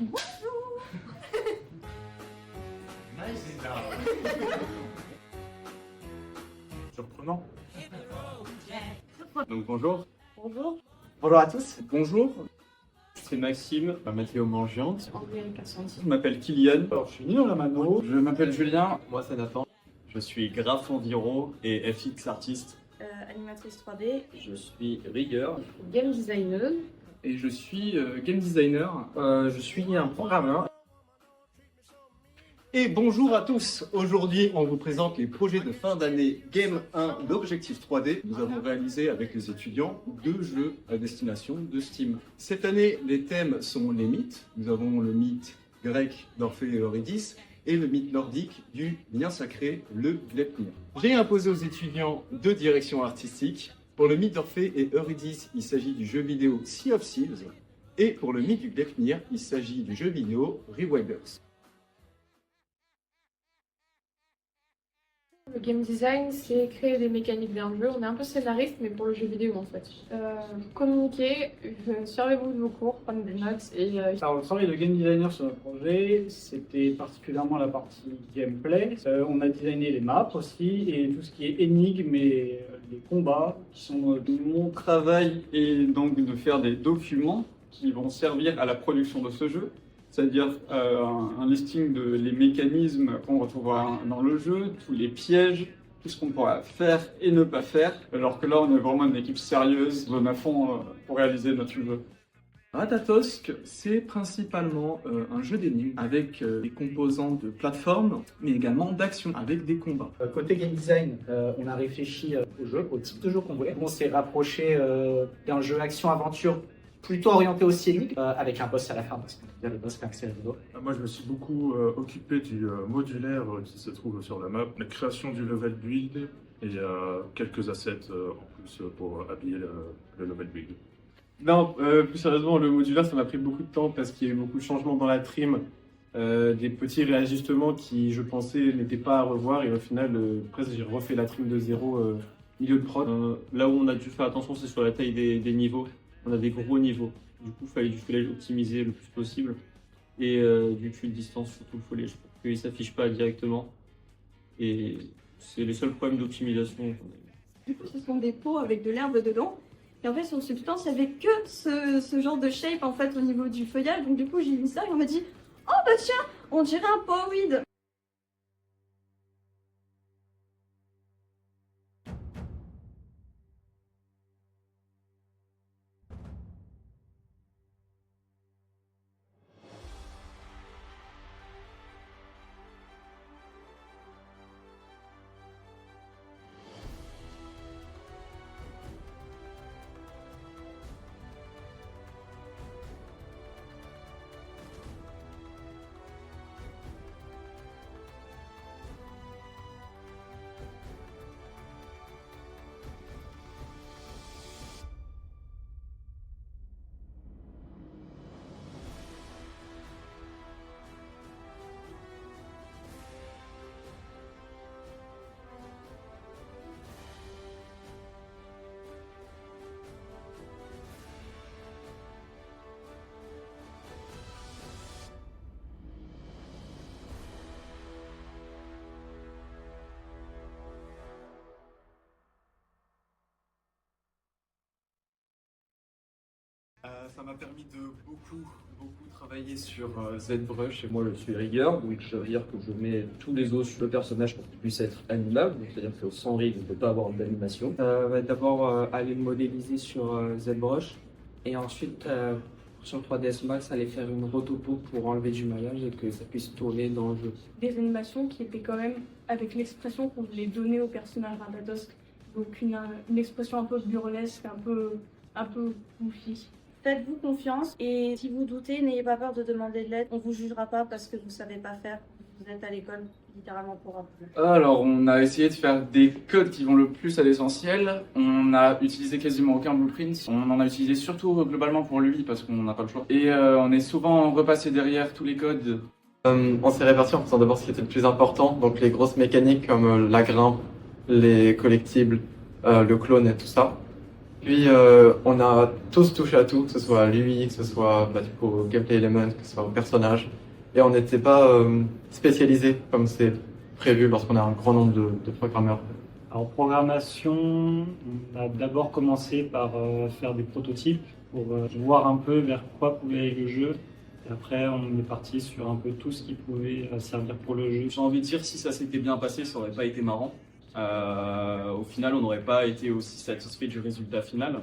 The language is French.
Bonjour. Surprenant. Donc bonjour. Bonjour. Bonjour à tous. Bonjour. C'est Maxime, Mathéo Mangiante. Je m'appelle Kylian. Alors je suis né dans la Mano. Je m'appelle Julien. Moi c'est Nathan. Je suis graphe enviro et FX artiste. Animatrice 3D. Je suis rigueur. Game designer. Et je suis game designer. Je suis un programmeur. Et bonjour à tous. Aujourd'hui, on vous présente les projets de fin d'année Game 1 d'Objectif 3D. Nous avons réalisé avec les étudiants 2 jeux à destination de Steam. Cette année, les thèmes sont les mythes. Nous avons le mythe grec d'Orphée et Eurydice et le mythe nordique du lien sacré, le Gleipnir. J'ai imposé aux étudiants 2 directions artistiques. Pour le mythe d'Orphée et Eurydice, il s'agit du jeu vidéo Sea of Seals. Et pour le mythe du Gleipnir, il s'agit du jeu vidéo Rewilders. Le game design, c'est créer des mécaniques d'un jeu. On est un peu scénariste, mais pour le jeu vidéo en fait. Communiquer, servez-vous de vos cours, prenez des notes et Alors, le travail de game designer sur notre projet, c'était particulièrement la partie gameplay. On a designé les maps aussi et tout ce qui est énigmes et les combats qui sont... Mon travail est donc de faire des documents qui vont servir à la production de ce jeu, c'est-à-dire un listing de les mécanismes qu'on retrouvera dans le jeu, tous les pièges, tout ce qu'on pourra faire et ne pas faire, alors que là on est vraiment une équipe sérieuse, on donne à fond pour réaliser notre jeu. Ratatosk, c'est principalement un jeu d'énigmes avec des composants de plateforme, mais également d'action avec des combats. Côté game design, on a réfléchi au jeu, au type de jeu qu'on voulait. On s'est rapproché d'un jeu action-aventure plutôt orienté au scénique, avec un boss à la fin, parce que le boss c'est rigolo. Moi, je me suis beaucoup occupé du modulaire qui se trouve sur la map, la création du level build et quelques assets en plus pour habiller le level build. Non, plus sérieusement, le modulaire, ça m'a pris beaucoup de temps parce qu'il y a eu beaucoup de changements dans la trim, des petits réajustements qui, je pensais, n'étaient pas à revoir et au final, presque j'ai refait la trim de zéro milieu de prod. Là où on a dû faire attention, c'est sur la taille des niveaux. On a des gros niveaux. Du coup, il fallait optimiser le plus possible. Et du cul de distance, surtout, il fallait qu'il ne s'affiche pas directement. Et c'est les seuls problèmes d'optimisation qu'on a eu. Du coup, ce sont des pots avec de l'herbe dedans. Et en fait, sur Substance, il n'y avait que ce genre de shape en fait au niveau du feuillage. Donc du coup, j'ai vu ça et on m'a dit « Oh bah tiens, on dirait un pot weed !» Ça m'a permis de beaucoup travailler sur ZBrush. Moi, je suis rigueur, donc ça veut dire que je mets tous les os sur le personnage pour qu'il puisse être animable. C'est-à-dire que sans rig, on ne peut pas avoir d'animation. D'abord aller le modéliser sur ZBrush et ensuite sur 3ds Max aller faire une rotopo pour enlever du maillage et que ça puisse tourner dans le jeu. Des animations qui étaient quand même avec l'expression qu'on voulait donner au personnage Ratatosk. Donc une expression un peu burlesque, un peu goofy. Faites-vous confiance et si vous doutez, n'ayez pas peur de demander de l'aide. On vous jugera pas parce que vous savez pas faire. Vous êtes à l'école littéralement pour apprendre. Alors, on a essayé de faire des codes qui vont le plus à l'essentiel. On a utilisé quasiment aucun blueprint. On en a utilisé surtout globalement pour lui parce qu'on n'a pas le choix. Et on est souvent repassé derrière tous les codes. On s'est répartis en faisant d'abord ce qui était le plus important, donc les grosses mécaniques comme la grimpe, les collectibles, le clone et tout ça. Puis on a tous touché à tout, que ce soit l'UI, que ce soit du coup, au gameplay element, que ce soit au personnage. Et on n'était pas spécialisé comme c'est prévu lorsqu'on a un grand nombre de programmeurs. Alors, programmation, on a d'abord commencé par faire des prototypes pour voir un peu vers quoi pouvait aller le jeu. Et après, on est parti sur un peu tout ce qui pouvait servir pour le jeu. J'ai envie de dire, si ça s'était bien passé, ça aurait pas été marrant. Au final, on n'aurait pas été aussi satisfait du résultat final.